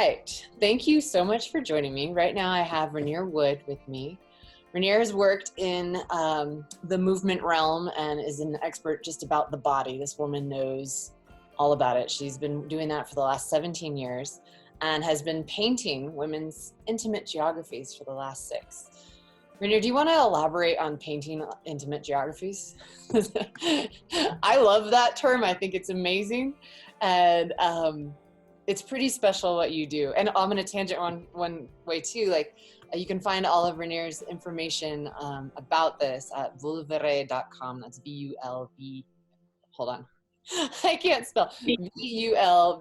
right. Thank you so much for joining me. Right now I have Ranier Wood with me. Ranier has worked in the movement realm and is an expert just about the body. This woman knows all about it. She's been doing that for the last 17 years and has been painting women's intimate geographies for the last 6. Ranier, do you want to elaborate on painting intimate geographies? I love that term. I think it's amazing. And it's pretty special what you do. And I'm going to tangent one way too. Like you can find all of Ranier's information about this at vulvere.com. That's B-U-L-V. Hold on. I can't spell. VULVERE.com.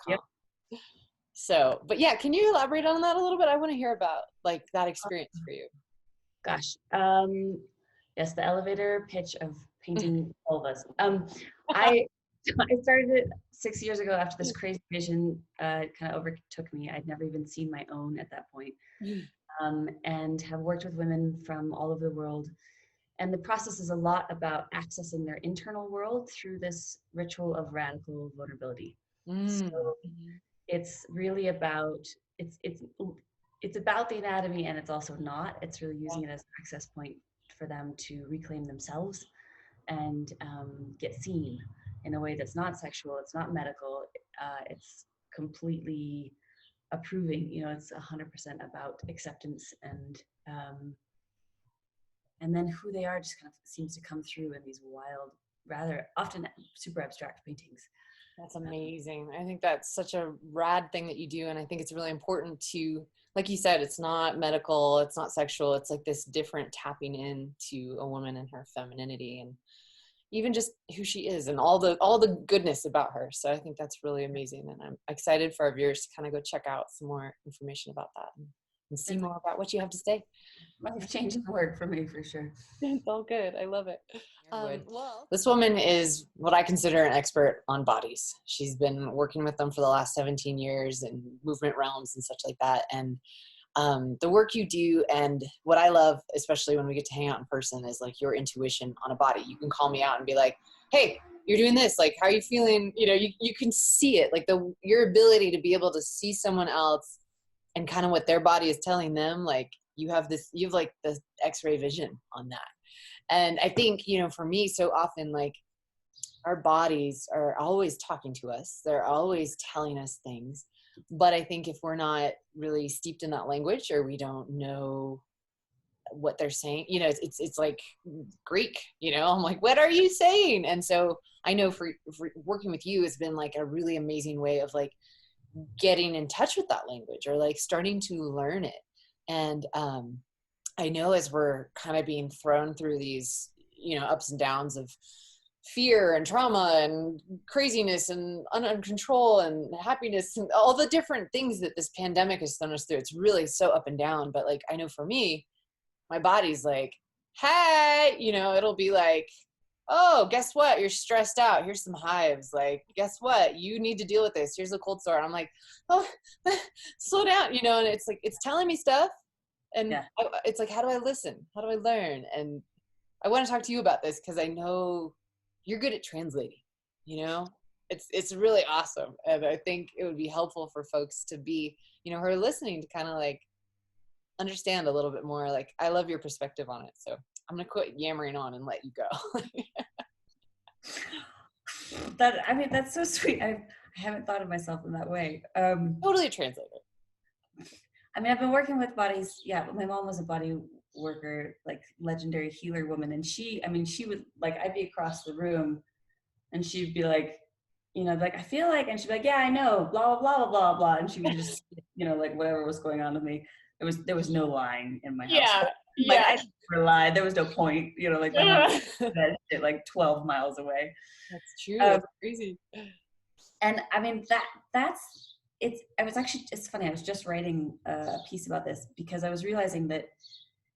Yep. So, but yeah, can you elaborate on that a little bit? I want to hear about like that experience for you. Gosh. Yes, the elevator pitch of painting vulvas. I started it 6 years ago after this crazy vision kind of overtook me. I'd never even seen my own at that point. And have worked with women from all over the world. And the process is a lot about accessing their internal world through this ritual of radical vulnerability. So it's really about, it's about the anatomy, and it's also not. It's really using it as an access point for them to reclaim themselves and get seen in a way that's not sexual, it's not medical, it's completely approving, you know, it's 100% about acceptance, and then who they are just kind of seems to come through in these wild, rather often super abstract paintings. That's amazing. I think that's such a rad thing that you do. And I think it's really important to, like you said, it's not medical, it's not sexual. It's like this different tapping into a woman and her femininity and even just who she is and all the goodness about her. So I think that's really amazing. And I'm excited for our viewers to kind of go check out some more information about that and see more about what you have to say. Life changing word for me for sure. It's all good. I love it. Well, this woman is what I consider an expert on bodies. She's been working with them for the last 17 years in movement realms and such like that. And the work you do and what I love, especially when we get to hang out in person, is like your intuition on a body. You can call me out and be like, hey, you're doing this. Like, how are you feeling? You know, you can see it, like your ability to be able to see someone else and kind of what their body is telling them. Like you have like the X-ray vision on that. And I think, you know, for me, so often, like our bodies are always talking to us. They're always telling us things. But I think if we're not really steeped in that language, or we don't know what they're saying, you know, it's like Greek, you know, I'm like, what are you saying? And so I know for working with you has been like a really amazing way of like getting in touch with that language, or like starting to learn it. And I know as we're kind of being thrown through these, you know, ups and downs of fear and trauma and craziness and uncontrol and happiness and all the different things that this pandemic has thrown us through, it's really so up and down. But like, I know for me, my body's like, hey, you know, it'll be like, oh, guess what? You're stressed out. Here's some hives. Like, guess what? You need to deal with this. Here's a cold sore. And I'm like, oh, slow down, you know, and it's like, it's telling me stuff. And yeah. It's like, how do I listen? How do I learn? And I want to talk to you about this because I know you're good at translating, you know, it's really awesome. And I think it would be helpful for folks to be, you know, who are listening to kind of like understand a little bit more. Like, I love your perspective on it. So I'm going to quit yammering on and let you go. That's so sweet. I haven't thought of myself in that way. Totally a translator. I mean, I've been working with bodies. Yeah, my mom was a body worker, like legendary healer woman. And she would like, I'd be across the room and she'd be like, you know, like, I feel like, and she'd be like, yeah, I know, blah, blah, blah, blah, blah. And she would just, you know, like whatever was going on with me. There was no lying in my house. Yeah. Like, I never lied. There was no point, you know, like my mom said shit like 12 miles away. That's true. That's crazy. And I mean, it's funny. I was just writing a piece about this because I was realizing that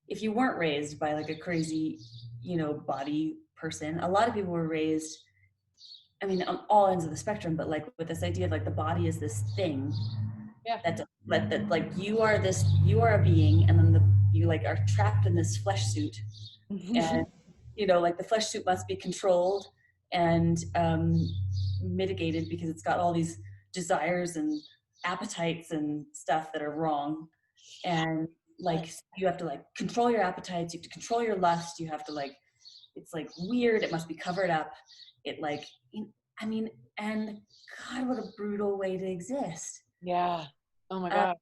if you weren't raised by like a crazy, you know, body person, a lot of people were raised, I mean, on all ends of the spectrum, but like with this idea of like the body is this thing that like you are a being, and then you like are trapped in this flesh suit, and you know, like the flesh suit must be controlled and mitigated because it's got all these desires and appetites and stuff that are wrong. And like, you have to like control your appetites, you have to control your lust, you have to like, it's like weird, it must be covered up. It like, I mean, and God, what a brutal way to exist. Yeah. Oh my God.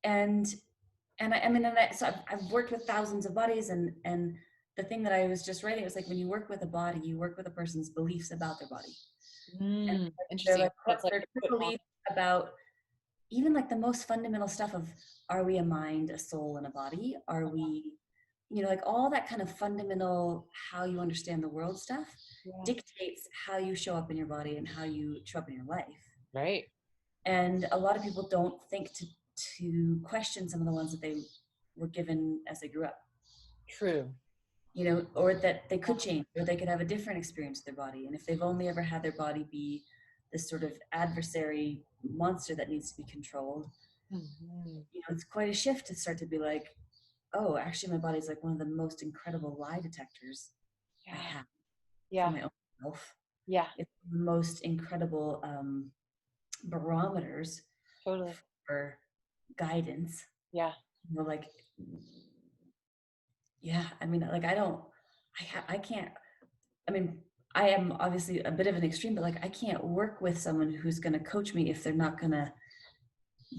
And I mean, so I've worked with thousands of bodies, and the thing that I was just writing was like, when you work with a body, you work with a person's beliefs about their body. And Interesting. like, what's their belief about even like the most fundamental stuff of, are we a mind, a soul, and a body? Are we, you know, like all that kind of fundamental, how you understand the world stuff dictates how you show up in your body and how you show up in your life. Right. And a lot of people don't think to question some of the ones that they were given as they grew up. True. You know, or that they could change, or they could have a different experience with their body. And if they've only ever had their body be this sort of adversary monster that needs to be controlled, you know, it's quite a shift to start to be like, oh, actually my body's like one of the most incredible lie detectors I have for my own self. Yeah. It's the most incredible barometers for guidance. Yeah. You know, like, yeah, I mean, like, I can't, I mean, I am obviously a bit of an extreme, but like, I can't work with someone who's going to coach me if they're not going to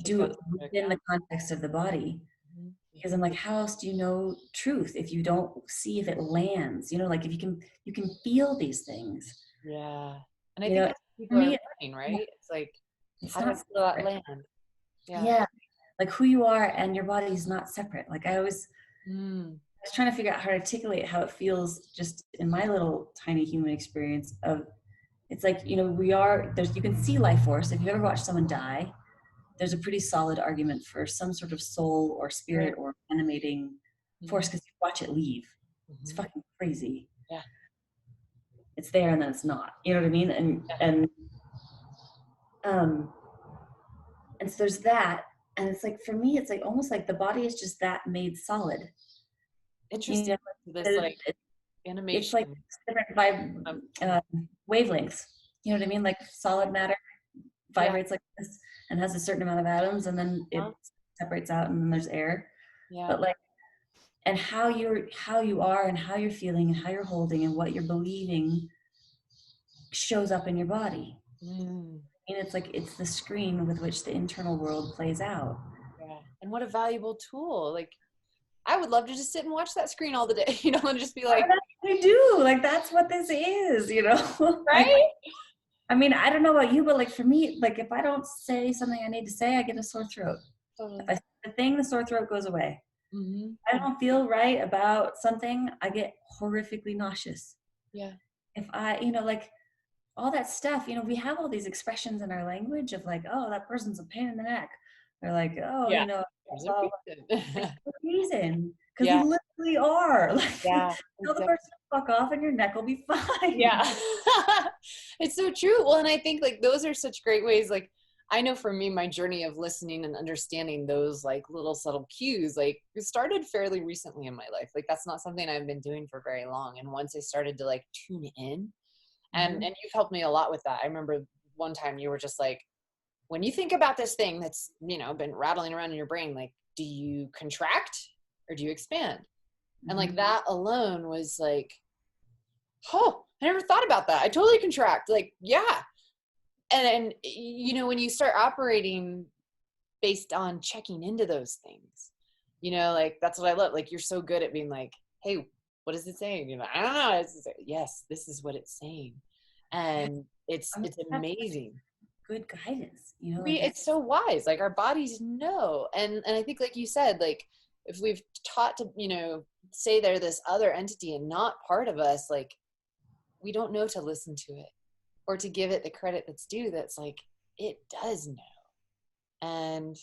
do it within the context of the body. Because I'm like, how else do you know truth if you don't see if it lands? You know, like if you can feel these things. Yeah. And I think that's what people are learning, right? It's like, how does that land? Yeah. Like who you are and your body is not separate. Like I was trying to figure out how to articulate how it feels just in my little tiny human experience of, it's like, you know, you can see life force. If you ever watch someone die, there's a pretty solid argument for some sort of soul or spirit or animating force, because you watch it leave. It's fucking crazy. Yeah. It's there and then it's not. You know what I mean? And so there's that. And it's like, for me, it's like almost like the body is just that made solid. Interesting. You know, this like animation. It's like different wavelengths. You know what I mean? Like solid matter vibrates like this and has a certain amount of atoms, and then it separates out, and then there's air. But like, and how you are and how you're feeling and how you're holding and what you're believing shows up in your body. And it's like, it's the screen with which the internal world plays out. Yeah. And what a valuable tool. Like, I would love to just sit and watch that screen all the day, you know, and just be like, you do, like, that's what this is, you know? Right? I mean, I don't know about you, but like for me, like if I don't say something I need to say, I get a sore throat. If I say the thing, the sore throat goes away. I don't feel right about something, I get horrifically nauseous. Yeah. If I, you know, like all that stuff, you know, we have all these expressions in our language of like, oh, that person's a pain in the neck. They're like, oh, you know, there's a reason. Because we literally are. Like, tell the person to fuck off and your neck will be fine. Yeah. It's so true. Well, and I think like those are such great ways. Like, I know for me, my journey of listening and understanding those like little subtle cues, like it started fairly recently in my life. Like that's not something I've been doing for very long. And once I started to like tune in, and you've helped me a lot with that. I remember one time you were just like, when you think about this thing that's, you know, been rattling around in your brain, like, do you contract or do you expand? And like that alone was like, oh, I never thought about that. I totally contract. Like, yeah. And you know, when you start operating based on checking into those things, you know, like that's what I love. Like, you're so good at being like, hey, what is it saying? You know, I don't know. Yes, this is what it's saying. And it's amazing. Good guidance, you know. It's so wise. Like our bodies know. And I think, like you said, like if we've taught to, you know, say they're this other entity and not part of us, like we don't know to listen to it or to give it the credit that's due. That's like, it does know. And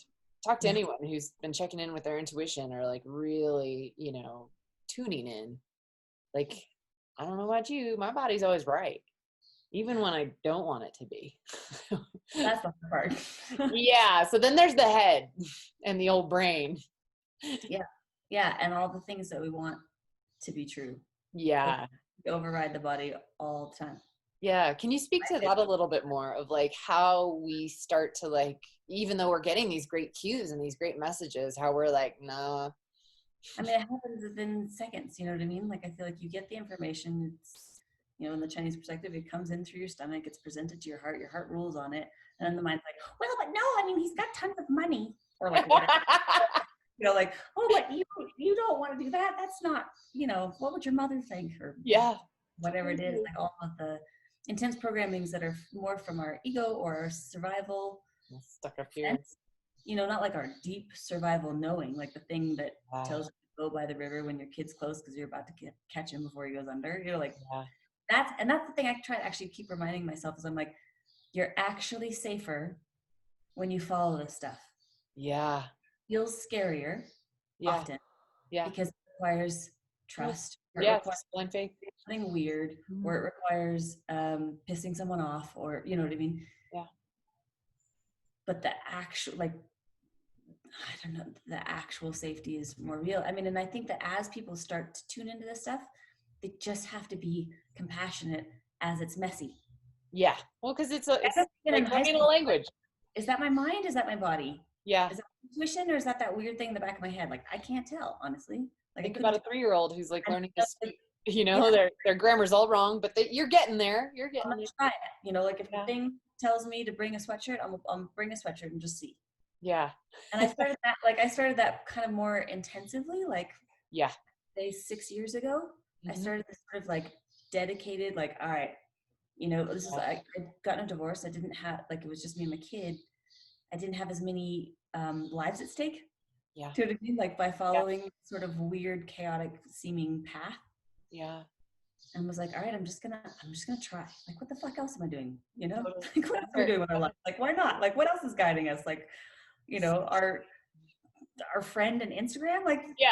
talk to anyone who's been checking in with their intuition or like really, you know, tuning in. Like, I don't know about you, my body's always right, even when I don't want it to be. That's the part. Yeah. So then there's the head and the old brain. Yeah. Yeah. And all the things that we want to be true. Yeah. We override the body all the time. Yeah. Can you speak to that a little bit more of like how we start to like, even though we're getting these great cues and these great messages, how we're like, no. I mean, it happens within seconds, you know what I mean? Like, I feel like you get the information, it's, you know, in the Chinese perspective, it comes in through your stomach, it's presented to your heart rules on it. And then the mind's like, well, but no, I mean, he's got tons of money, or like whatever. You know, like, oh, but you don't want to do that. That's not, you know, what would your mother think? Or whatever it is, like all of the intense programmings that are more from our ego or our survival stuck up here. You know, not like our deep survival knowing, like the thing that tells you to go by the river when your kid's close because you're about to catch him before he goes under. You know, like that's the thing I try to actually keep reminding myself is I'm like, you're actually safer when you follow this stuff. Yeah. Feels scarier often. Yeah. Because it requires trust. Or it requires blind faith. Something weird, or it requires pissing someone off, or you know what I mean? Yeah. But the actual, like, I don't know, the actual safety is more real. I mean, and I think that as people start to tune into this stuff, they just have to be compassionate as it's messy. Yeah. Well, because it's like learning a language. Is that my mind? Is that my body? Yeah. Is that intuition, or is that weird thing in the back of my head? Like, I can't tell, honestly. Like, think about a 3-year-old who's like learning to speak. You know, their grammar's all wrong, but you're getting there. You're getting there. Try it. You know, like if the thing tells me to bring a sweatshirt, I'll bring a sweatshirt and just see. Yeah. And I started that kind of more intensively, like say 6 years ago. I started this sort of like dedicated, like, all right, you know, this is I'd gotten a divorce. I didn't have, like, it was just me and my kid. I didn't have as many lives at stake. Yeah. Do you know what I mean? Like by following sort of weird, chaotic seeming path. Yeah. And was like, all right, I'm just gonna try. Like, what the fuck else am I doing? You know, like what else are we doing with our life? Like, why not? Like, what else is guiding us? Like, you know, our friend and Instagram. Like, you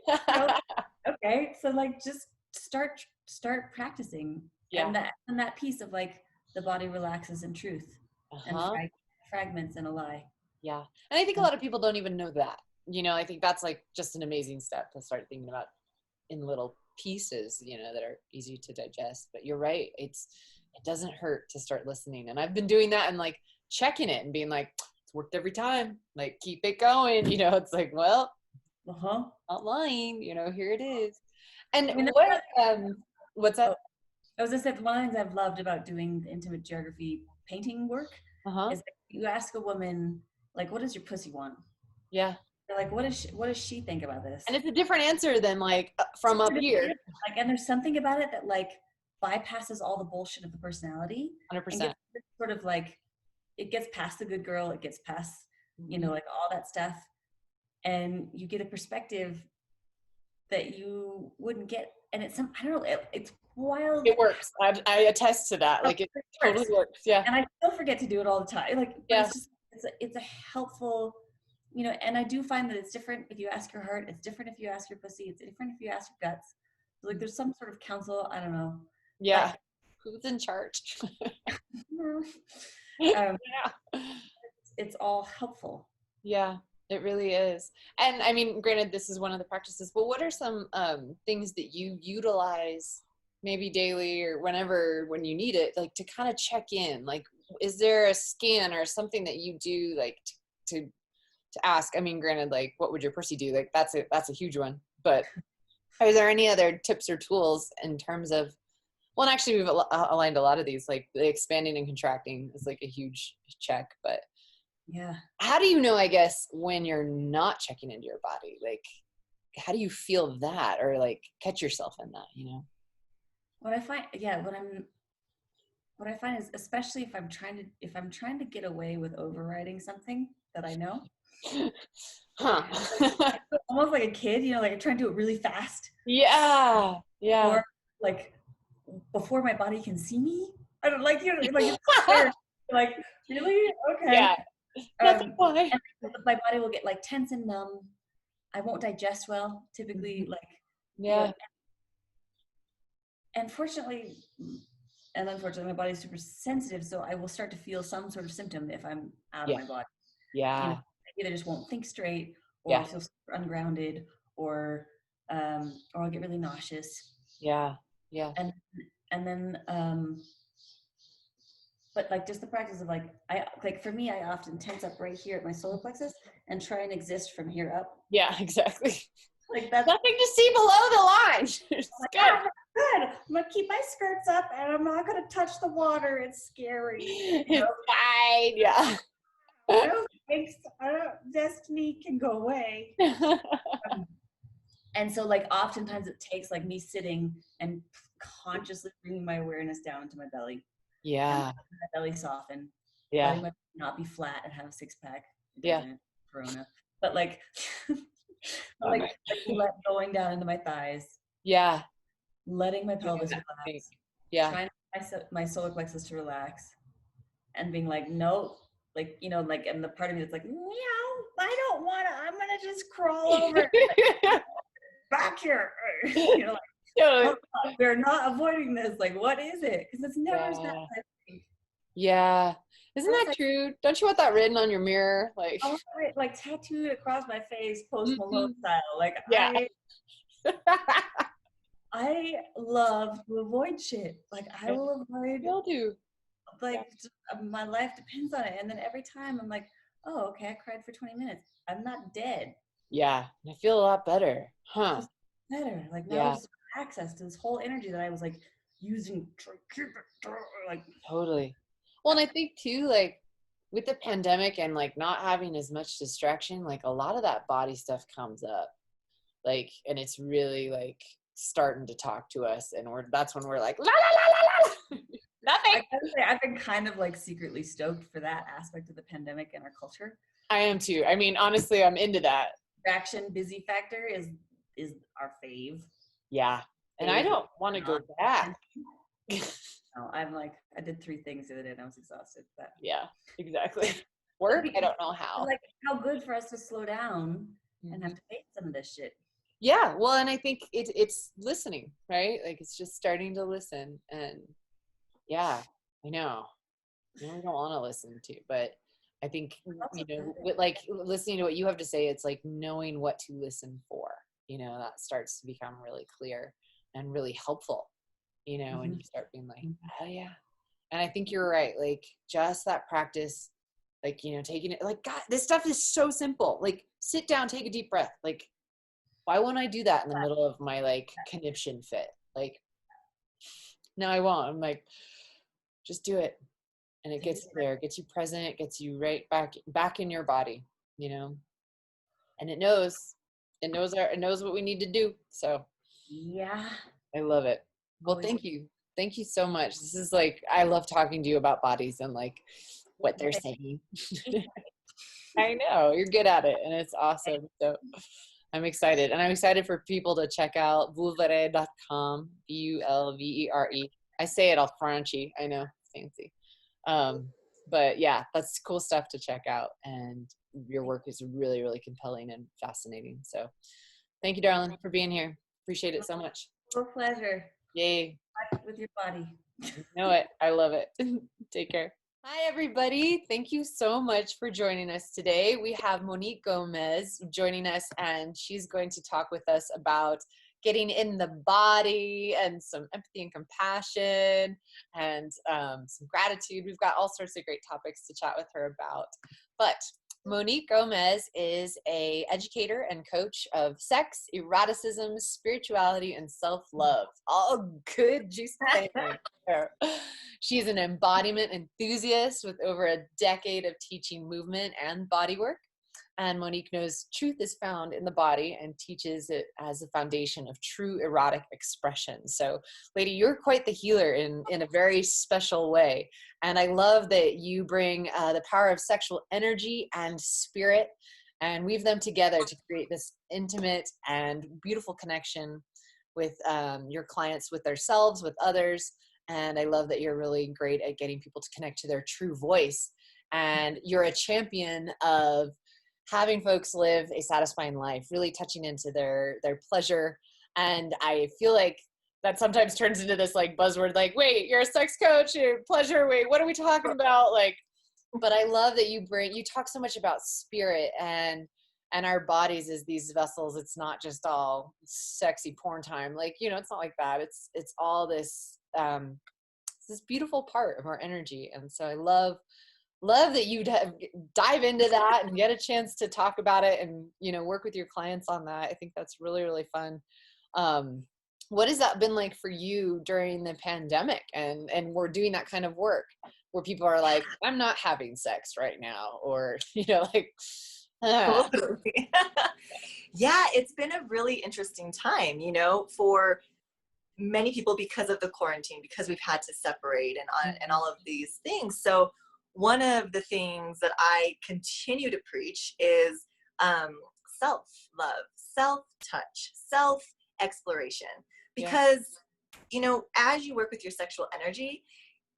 know, okay, so like, just start practicing. Yeah. And that piece of like the body relaxes in truth and fragments in a lie. Yeah, and I think a lot of people don't even know that. You know, I think that's like just an amazing step to start thinking about in little pieces, you know, that are easy to digest. But you're right. It doesn't hurt to start listening. And I've been doing that and like checking it and being like, it's worked every time. Like, keep it going. You know, it's like, well, not lying, you know, here it is. And I mean, what's that? I was just saying, one of the things I've loved about doing the intimate geography painting work is that you ask a woman, like, what does your pussy want? Yeah. They're like, what does she think about this? And it's a different answer than like from up here. Like, and there's something about it that like bypasses all the bullshit of the personality. 100%. Sort of like, it gets past the good girl, it gets past, you know, like all that stuff. And you get a perspective that you wouldn't get. And it's I don't know, it's wild. It works. I attest to that. Like, it totally works. Yeah. And I still forget to do it all the time. Like, it's just, it's a helpful, you know, and I do find that it's different if you ask your heart, it's different if you ask your pussy, it's different if you ask your guts. So like, there's some sort of counsel, I don't know. Yeah. Like, who's in charge? It's all helpful. Yeah, it really is. And I mean, granted, this is one of the practices, but what are some things that you utilize maybe daily or whenever, when you need it, like to kind of check in? Like, is there a scan or something that you do like to ask? I mean, granted, like, what would your pussy do? Like, that's a huge one. But are there any other tips or tools in terms of, well, and actually we've aligned a lot of these, like the expanding and contracting is like a huge check, but yeah. How do you know, I guess, when you're not checking into your body? Like, how do you feel that, or like catch yourself in that, you know? What I find is, especially if I'm trying to get away with overriding something that I know, almost like a kid, you know, like I'm trying to do it really fast. Yeah. Or like before my body can see me. I don't like, you know, like it's like, really? Okay. Yeah. My body will get like tense and numb. I won't digest well, typically, like, yeah. You know, and fortunately and unfortunately, my body's super sensitive, so I will start to feel some sort of symptom if I'm out of my body. Yeah. You know, I either just won't think straight, or feel super ungrounded, or I'll get really nauseous. Yeah. Yeah. And then but like just the practice of like for me, I often tense up right here at my solar plexus and try and exist from here up. Yeah, exactly. Like that's nothing to see below the line. It's like, good. Good. I'm gonna keep my skirts up and I'm not gonna touch the water. It's scary. It's fine. Yeah. No thanks. Destiny can go away. And so like oftentimes it takes like me sitting and consciously bringing my awareness down into my belly. Yeah. My belly soften. Yeah. Letting my not be flat and have a six pack. Yeah. Corona. But like like going down into my thighs. Yeah. Letting my pelvis relax. Yeah. Trying my solar plexus to relax. And being like, no, like, you know, like, and the part of me that's like, meow, I don't want to, I'm going to just crawl over back here. You know, like, oh, we're not avoiding this. Like, what is it? Because it's never that type of thing. Yeah. Isn't that true? Don't you want that written on your mirror? Like, I want it like tattooed across my face, Post Malone style. Like, yeah. I love to avoid shit. Like, I will avoid. You'll do. Like, my life depends on it. And then every time I'm like, oh, okay, I cried for 20 minutes. I'm not dead. Yeah. I feel a lot better. Huh. Better. Like, now there's access to this whole energy that I was like using to keep it like. Totally. Well, and I think too, like with the pandemic and like not having as much distraction, like a lot of that body stuff comes up. Like, and it's really like starting to talk to us. And that's when we're like, la, la, la, la, la. Nothing. I've been kind of like secretly stoked for that aspect of the pandemic in our culture. I am too. I mean, honestly, I'm into that. Distraction, busy factor is our fave. Yeah. And I don't want to go back. No, I'm like, I did 3 things the other day and I was exhausted. But yeah, exactly. Work, I don't know how. Like, how good for us to slow down and have to face some of this shit. Yeah, well, and I think it's listening, right? Like, it's just starting to listen. And yeah, I know. We don't want to listen to, but I think, you know, with like listening to what you have to say, it's like knowing what to listen for, you know, that starts to become really clear and really helpful, you know, and you start being like, oh yeah. And I think you're right. Like, just that practice, like, you know, taking it, like, God, this stuff is so simple. Like, sit down, take a deep breath. Like, why won't I do that in the middle of my like conniption fit? Like, no, I won't. I'm like, just do it. And it gets there, gets you present, it gets you right back in your body, you know. And it knows what we need to do. So yeah, I love it. Well, thank you so much. This is like, I love talking to you about bodies and like what they're saying. I know you're good at it, and it's awesome. So I'm excited, and I'm excited for people to check out vulvere.com, Vulvere. I say it all Frenchy. I know, fancy. But yeah, that's cool stuff to check out, and your work is really, really compelling and fascinating. So thank you, darling, for being here. Appreciate it so much. A pleasure. Yay. With your body. You know it. I love it. Take care. Hi, everybody. Thank you so much for joining us today. We have Monique Gomez joining us, and she's going to talk with us about getting in the body and some empathy and compassion and some gratitude. We've got all sorts of great topics to chat with her about. But Monique Gomez is an educator and coach of sex, eroticism, spirituality, and self-love. All good, juicy things there. She's an embodiment enthusiast with over a decade of teaching movement and body work. And Monique knows truth is found in the body and teaches it as a foundation of true erotic expression. So, lady, you're quite the healer in a very special way. And I love that you bring the power of sexual energy and spirit and weave them together to create this intimate and beautiful connection with your clients, with themselves, with others. And I love that you're really great at getting people to connect to their true voice. And you're a champion of having folks live a satisfying life, really touching into their pleasure. And I feel like that sometimes turns into this like buzzword, like, wait, you're a sex coach, you're pleasure, wait, what are we talking about? Like, but I love that you talk so much about spirit and our bodies as these vessels. It's not just all sexy porn time. Like, you know, it's not like that. It's all this this beautiful part of our energy. And so I love that you'd dive into that and get a chance to talk about it and, you know, work with your clients on that. I think that's really, really fun. What has that been like for you during the pandemic? And we're doing that kind of work where people are like, I'm not having sex right now, or, you know, like, Totally. Yeah, it's been a really interesting time, you know, for many people because of the quarantine, because we've had to separate and all of these things. So one of the things that I continue to preach is self-love, self-touch, self-exploration. Because, you know, as you work with your sexual energy,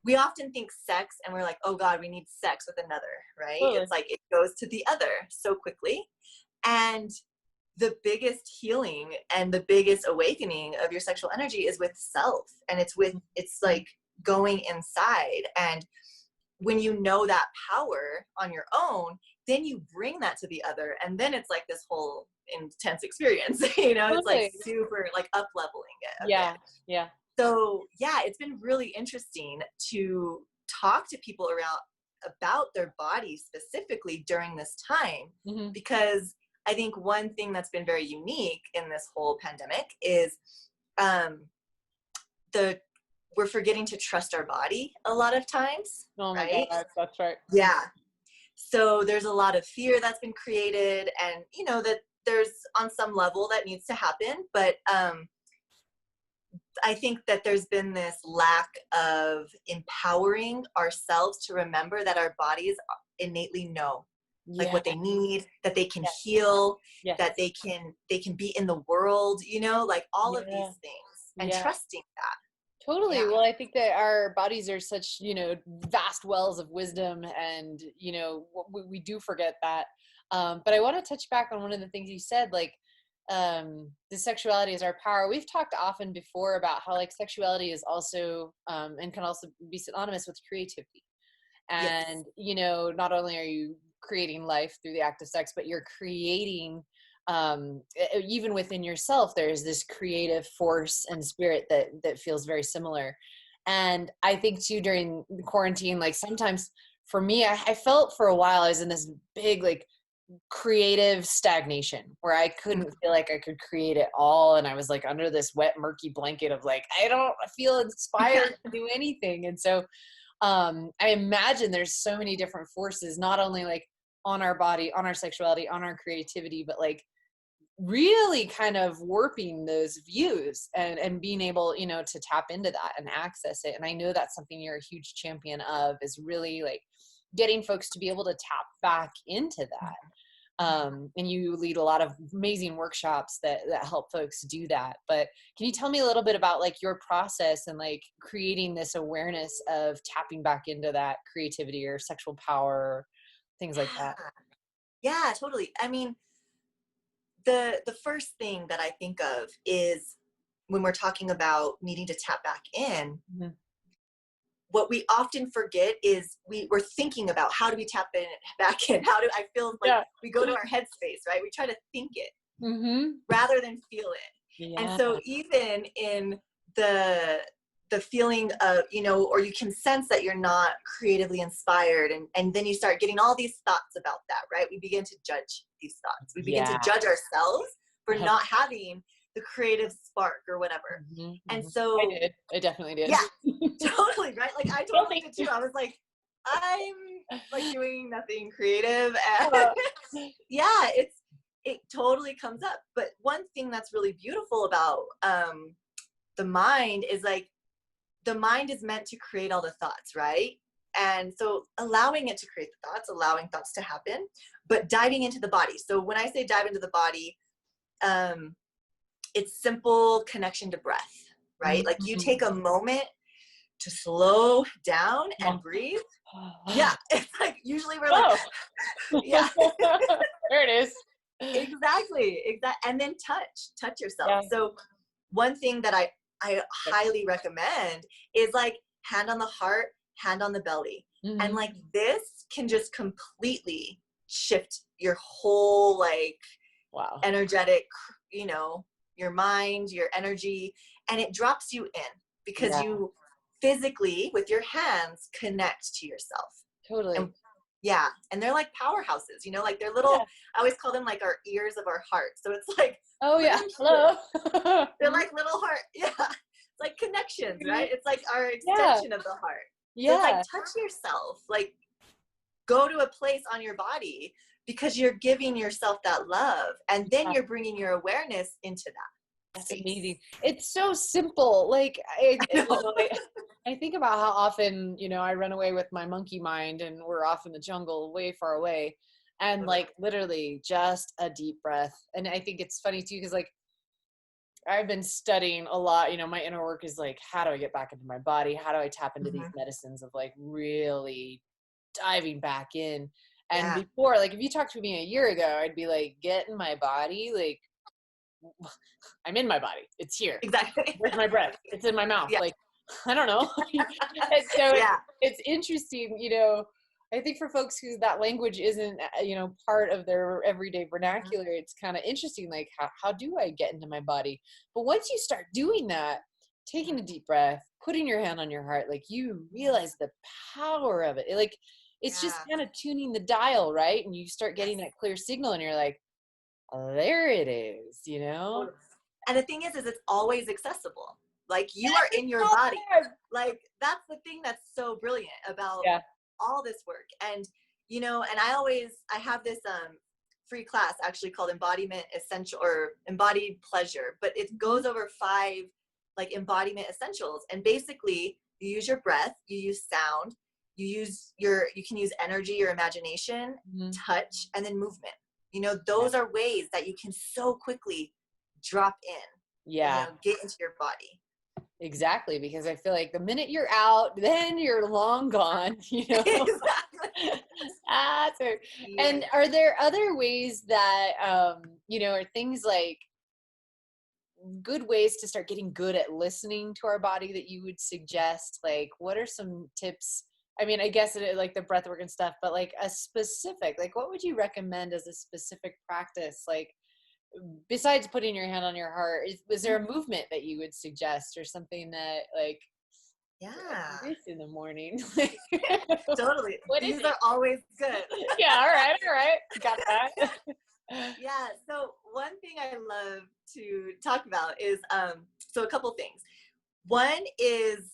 we often think sex and we're like, oh God, we need sex with another, right? Totally. It's like it goes to the other so quickly. And the biggest healing and the biggest awakening of your sexual energy is with self. And it's like going inside. And when you know that power on your own, then you bring that to the other. And then it's like this whole intense experience, you know, it's like super like up leveling it. Yeah. So yeah, it's been really interesting to talk to people about their bodies specifically during this time, because I think one thing that's been very unique in this whole pandemic is we're forgetting to trust our body a lot of times. Oh my God, that's right. Yeah. So there's a lot of fear that's been created, and you know that there's on some level that needs to happen, but I think that there's been this lack of empowering ourselves to remember that our bodies innately know like what they need, that they can heal, that they can be in the world, you know, like all of these things, and trusting that. Totally. Well, I think that our bodies are such, you know, vast wells of wisdom, and, you know, we do forget that. But I want to touch back on one of the things you said, like, the sexuality is our power. We've talked often before about how like sexuality is also, and can also be synonymous with creativity. And, you know, not only are you creating life through the act of sex, but you're creating, even within yourself, there's this creative force and spirit that feels very similar. And I think too, during quarantine, like sometimes for me, I felt for a while, I was in this big, like creative stagnation where I couldn't feel like I could create it all. And I was like under this wet, murky blanket of like, I don't feel inspired to do anything. And so, I imagine there's so many different forces, not only like on our body, on our sexuality, on our creativity, but like really kind of warping those views and being able, you know, to tap into that and access it. And I know that's something you're a huge champion of, is really like getting folks to be able to tap back into that. And you lead a lot of amazing workshops that help folks do that. But can you tell me a little bit about like your process and like creating this awareness of tapping back into that creativity or sexual power, things like that? Yeah, totally. I mean, the first thing that I think of is when we're talking about needing to tap back in, what we often forget is we're thinking about how do we tap back in? How do I feel like we go to our headspace, right? We try to think it rather than feel it. Yeah. And so even in the feeling of, you know, or you can sense that you're not creatively inspired, and then you start getting all these thoughts about that, right? We begin to judge these thoughts. We begin to judge ourselves for not having the creative spark or whatever. And so I definitely did. Yeah, totally, right? Like I totally did too. I was like, I'm like doing nothing creative. And yeah, it totally comes up. But one thing that's really beautiful about the mind is like, the mind is meant to create all the thoughts, right? And so allowing it to create the thoughts, allowing thoughts to happen, but diving into the body. So when I say dive into the body, it's simple connection to breath, right? Like you take a moment to slow down and breathe. Yeah, it's like usually we're like, yeah. There it is. Exactly. And then touch yourself. Yeah. So one thing that I highly recommend is like hand on the heart, hand on the belly. And like this can just completely shift your whole like energetic, you know, your mind, your energy, and it drops you in because you physically with your hands connect to yourself. Totally. And, yeah. And they're like powerhouses, you know, like they're little, I always call them like our ears of our heart. So it's like, oh yeah, hello. They're like little heart. Yeah. It's like connections, right? It's like our extension of the heart. Yeah. So it's like touch yourself, like go to a place on your body because you're giving yourself that love. And then you're bringing your awareness into that. That's amazing. It's so simple. Like I think about how often, you know, I run away with my monkey mind and we're off in the jungle way far away. And like literally just a deep breath. And I think it's funny too, because like I've been studying a lot, you know, my inner work is like, how do I get back into my body? How do I tap into these medicines of like really diving back in? And before, like if you talked to me a year ago, I'd be like, get in my body. Like I'm in my body. It's here. Exactly. Where's my breath? It's in my mouth. Like, I don't know. And so it's interesting, you know, I think for folks who that language isn't, you know, part of their everyday vernacular, it's kind of interesting. Like, how do I get into my body? But once you start doing that, taking a deep breath, putting your hand on your heart, like you realize the power of it. Like, it's just kind of tuning the dial, right? And you start getting that clear signal and you're like, oh, there it is, you know? And the thing is it's always accessible. Like you are in your body. Like that's the thing that's so brilliant about all this work. And, you know, and I have this free class actually called Embodiment Essential or Embodied Pleasure, but it goes over 5 like embodiment essentials. And basically you use your breath, you use sound, you can use energy, your imagination, touch, and then movement. You know, those are ways that you can so quickly drop in. You know, get into your body. Exactly, because I feel like the minute you're out, then you're long gone, you know. Exactly. And are there other ways that you know, are things like good ways to start getting good at listening to our body that you would suggest? Like, what are some tips? I mean, I guess it like the breath work and stuff, but like a specific, like what would you recommend as a specific practice? Like besides putting your hand on your heart, was there a movement that you would suggest or something that like, in the morning? Totally. These are always good. All right. Got that. Yeah. So one thing I love to talk about is, so a couple things. One is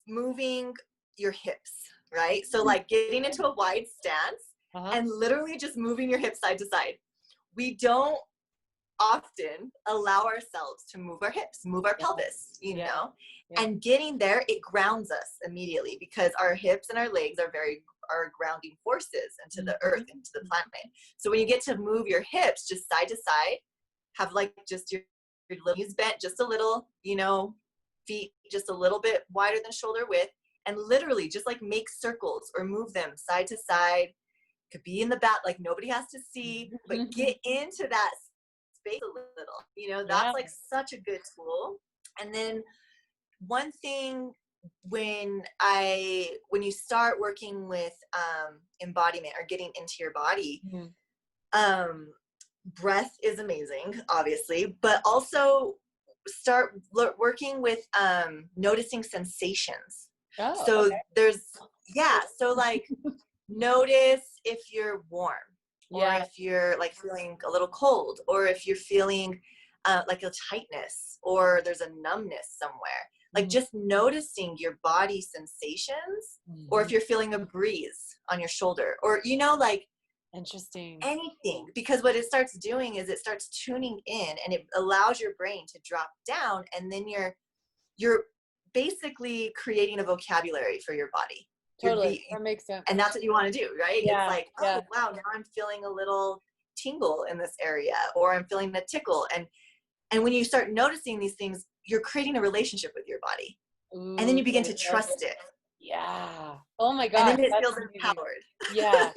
moving your hips, right? So like getting into a wide stance and literally just moving your hips side to side. We don't often allow ourselves to move our hips, move our pelvis, you know, and getting there, it grounds us immediately because our hips and our legs are grounding forces into the earth, into the planet. So when you get to move your hips just side to side, have like just your knees bent just a little, you know, feet just a little bit wider than shoulder width, and literally just like make circles or move them side to side. Could be in the back, like nobody has to see, but get into that space a little, you know, that's like such a good tool. And then one thing when you start working with embodiment or getting into your body, breath is amazing, obviously, but also start working with noticing sensations. So like notice if you're warm, or if you're like feeling a little cold, or if you're feeling like a tightness, or there's a numbness somewhere. Like just noticing your body sensations, or if you're feeling a breeze on your shoulder, or, you know, like interesting, anything, because what it starts doing is it starts tuning in and it allows your brain to drop down, and then you're basically creating a vocabulary for your body. Totally. That makes sense. And that's what you want to do, right? It's like, oh, wow, now I'm feeling a little tingle in this area, or I'm feeling a tickle. And when you start noticing these things, you're creating a relationship with your body. And then you begin to trust it. Yeah. Oh my God. And then it feels empowered. Yeah.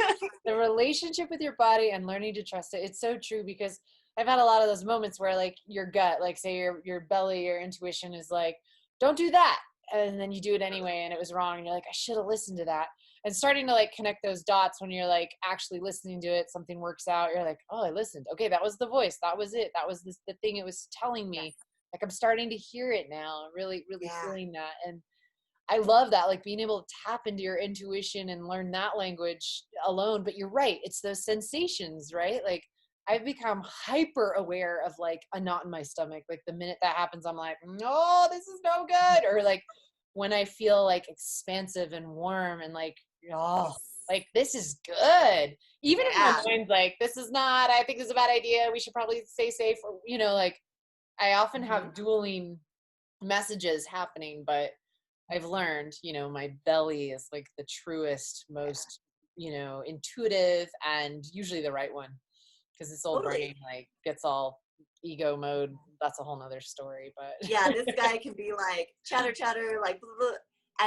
The relationship with your body and learning to trust it. It's so true, because I've had a lot of those moments where like your gut, like say your belly, your intuition is like, don't do that. And then you do it anyway and it was wrong. And you're like, I should have listened to that. And starting to like connect those dots when you're like actually listening to it, something works out. You're like, oh, I listened. Okay. That was the voice. That was it. That was the thing it was telling me. Like I'm starting to hear it now. Really, really feeling that. And I love that, like being able to tap into your intuition and learn that language alone. But you're right. It's those sensations, right? Like I've become hyper aware of like a knot in my stomach. Like the minute that happens, I'm like, no, this is no good. Or like when I feel like expansive and warm and like, oh, like this is good. Even if my mind's like, this is not, I think this is a bad idea. We should probably stay safe. Or, you know, like I often have dueling messages happening, but I've learned, you know, my belly is like the truest, most, you know, intuitive and usually the right one. Because this old brain like gets all ego mode. That's a whole nother story. But yeah, this guy can be like chatter, like blah, blah,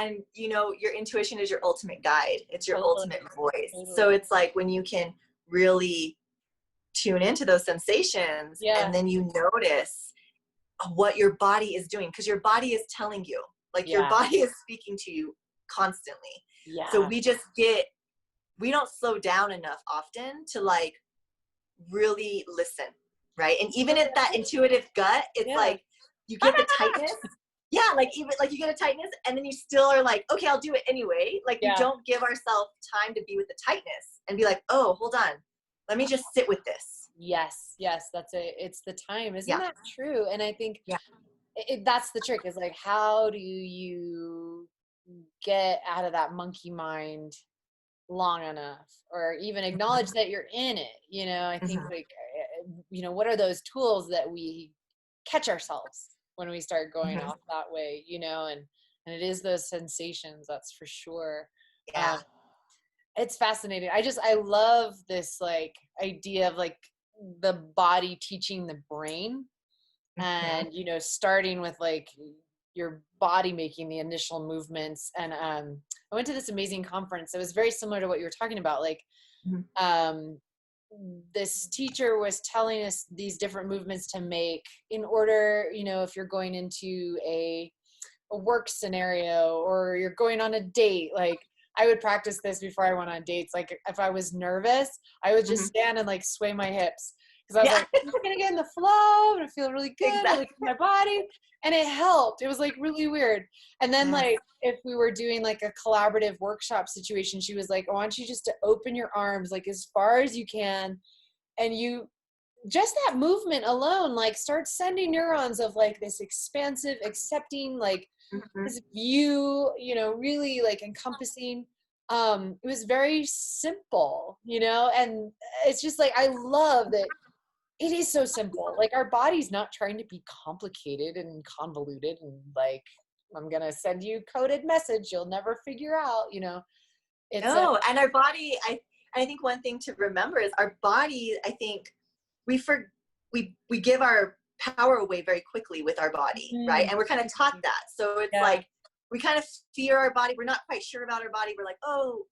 and you know, your intuition is your ultimate guide. It's your ultimate voice. So it's like when you can really tune into those sensations and then you notice what your body is doing, because your body is telling you, like your body is speaking to you constantly. So we don't slow down enough often to like really listen, right? And even at that intuitive gut, it's like you get the tightness. Yeah, like even like you get a tightness and then you still are like, okay, I'll do it anyway. Like we don't give ourselves time to be with the tightness and be like, oh, hold on, let me just sit with this. Yes, that's it. It's the time. Isn't that true? And I think that's the trick, is like, how do you get out of that monkey mind long enough, or even acknowledge that you're in it? You know, I think like, you know, what are those tools that we catch ourselves when we start going off that way, you know, and it is those sensations, that's for sure. It's fascinating. I love this like idea of like the body teaching the brain, and you know, starting with like your body making the initial movements. And I went to this amazing conference. It was very similar to what you were talking about. Like this teacher was telling us these different movements to make in order, you know, if you're going into a work scenario or you're going on a date. Like I would practice this before I went on dates. Like if I was nervous, I would just stand and like sway my hips, because I was like, I'm gonna get in the flow and I feel really good, like my body. And it helped. It was like really weird. And then like if we were doing like a collaborative workshop situation, she was like, I want you just to open your arms like as far as you can, and you just that movement alone like starts sending neurons of like this expansive, accepting, like this view, you know, really like encompassing. It was very simple, you know, and it's just like I love that it is so simple. Like our body's not trying to be complicated and convoluted and like, I'm gonna send you a coded message you'll never figure out, you know. It's and our body, I think one thing to remember is our body, I think we give our power away very quickly with our body, right? And we're kind of taught that. So it's like we kind of fear our body. We're not quite sure about our body. We're like, oh,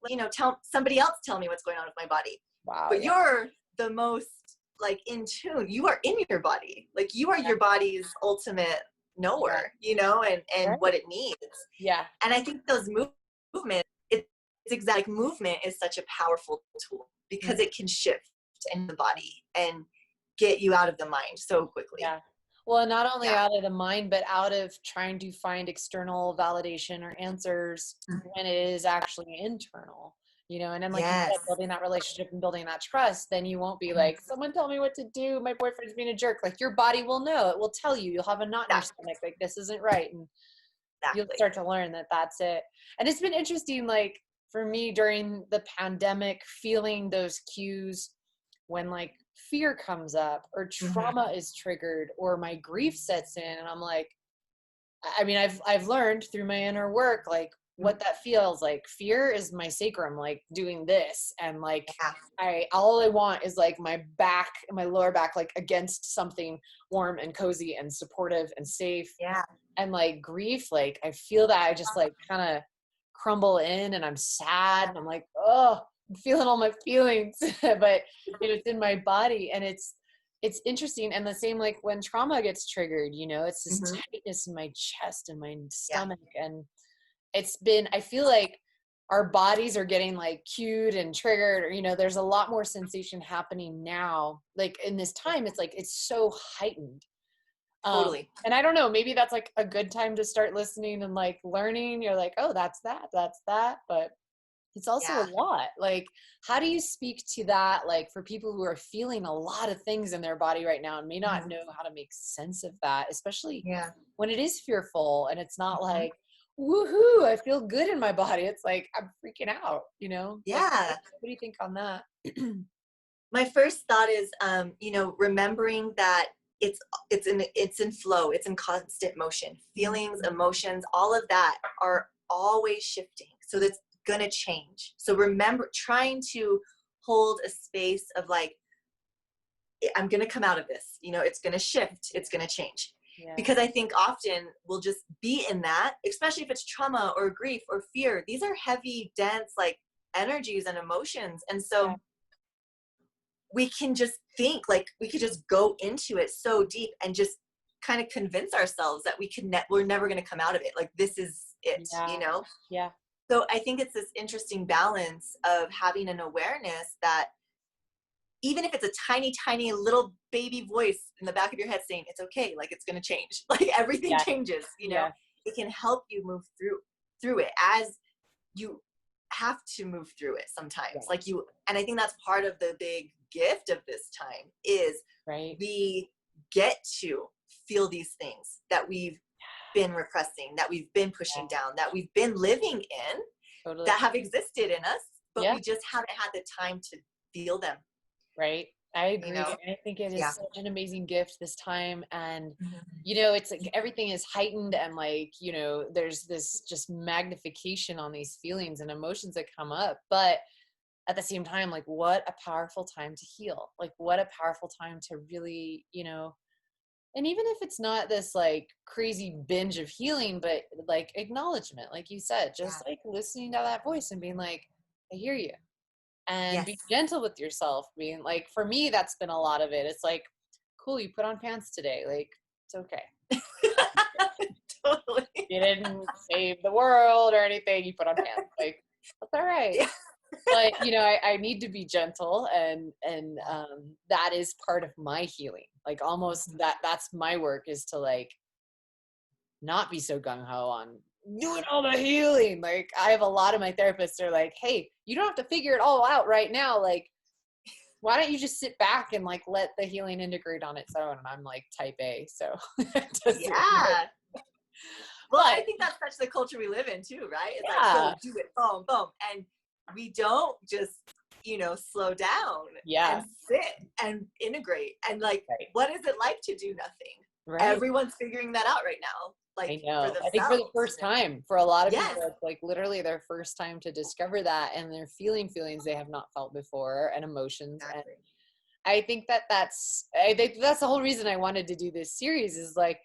you know, somebody else tell me what's going on with my body. Wow. But you're the most like in tune. You are in your body. Like you are your body's ultimate knower, you know, and what it needs. Yeah. And I think those movements, it's exactly, movement is such a powerful tool because it can shift in the body and get you out of the mind so quickly. Yeah. Well, not only out of the mind, but out of trying to find external validation or answers when it is actually internal, you know. And then like you said, building that relationship and building that trust, then you won't be like, someone tell me what to do, my boyfriend's being a jerk. Like your body will know. It will tell you. You'll have a knot in your stomach, like this isn't right. And you'll start to learn that that's it. And it's been interesting, like for me during the pandemic, feeling those cues when like fear comes up or trauma is triggered or my grief sets in, and I'm like, I mean, I've learned through my inner work like what that feels like. Fear is my sacrum like doing this, and like all I want is like my back, my lower back, like against something warm and cozy and supportive and safe. And like grief, like I feel that I just like kind of crumble in and I'm sad and I'm like, oh, I'm feeling all my feelings, but it's in my body. And it's interesting. And the same, like when trauma gets triggered, you know, it's this tightness in my chest and my stomach. And it's been, I feel like our bodies are getting like cued and triggered, or, you know, there's a lot more sensation happening now. Like in this time, it's like, it's so heightened. Totally. And I don't know, maybe that's like a good time to start listening and like learning. You're like, oh, that's that. But it's also a lot. Like, how do you speak to that? Like for people who are feeling a lot of things in their body right now and may not know how to make sense of that, especially when it is fearful and it's not like, woohoo, I feel good in my body. It's like, I'm freaking out, you know? Yeah. Like, what do you think on that? My first thought is, you know, remembering that it's in flow, it's in constant motion. Feelings, emotions, all of that are always shifting. So that's gonna change. So remember, trying to hold a space of like, I'm gonna come out of this, you know, it's gonna shift, it's gonna change. Because I think often we'll just be in that, especially if it's trauma or grief or fear. These are heavy, dense, like energies and emotions. And so we can just think, like we could just go into it so deep and just kind of convince ourselves that we're never going to come out of it. Like this is it, you know? Yeah. So I think it's this interesting balance of having an awareness that even if it's a tiny, tiny little baby voice in the back of your head saying, it's okay, like it's going to change, like everything changes, you know, it can help you move through it as you have to move through it sometimes. Like and I think that's part of the big gift of this time is we get to feel these things that we've been repressing, that we've been pushing down, that we've been living in, that have existed in us, but we just haven't had the time to feel them. Right. I agree. You know? I think it is such an amazing gift this time. And, you know, it's like everything is heightened and like, you know, there's this just magnification on these feelings and emotions that come up. But at the same time, like what a powerful time to heal. Like what a powerful time to really, you know, and even if it's not this like crazy binge of healing, but like acknowledgement, like you said, just like listening to that voice and being like, I hear you. And be gentle with yourself. Being like, for me, that's been a lot of it. It's like, cool, you put on pants today. Like, it's okay. Totally. You didn't save the world or anything. You put on pants. Like, that's all right. Yeah. But, you know, I need to be gentle. And that is part of my healing. Like almost that's my work is to like, not be so gung-ho on doing all the healing. Like I have a lot of my therapists are like, hey, you don't have to figure it all out right now. Like, why don't you just sit back and like let the healing integrate on its own? And I'm like type A. So well, I think that's such the culture we live in too, right? It's like, go do it, boom, boom. And we don't just, you know, slow down and sit and integrate. And like, what is it like to do nothing? Everyone's figuring that out right now. Like, I know. I think for the first time, for a lot of people, it's like literally their first time to discover that, and they're feeling feelings they have not felt before, and emotions. And I think that's the whole reason I wanted to do this series is like,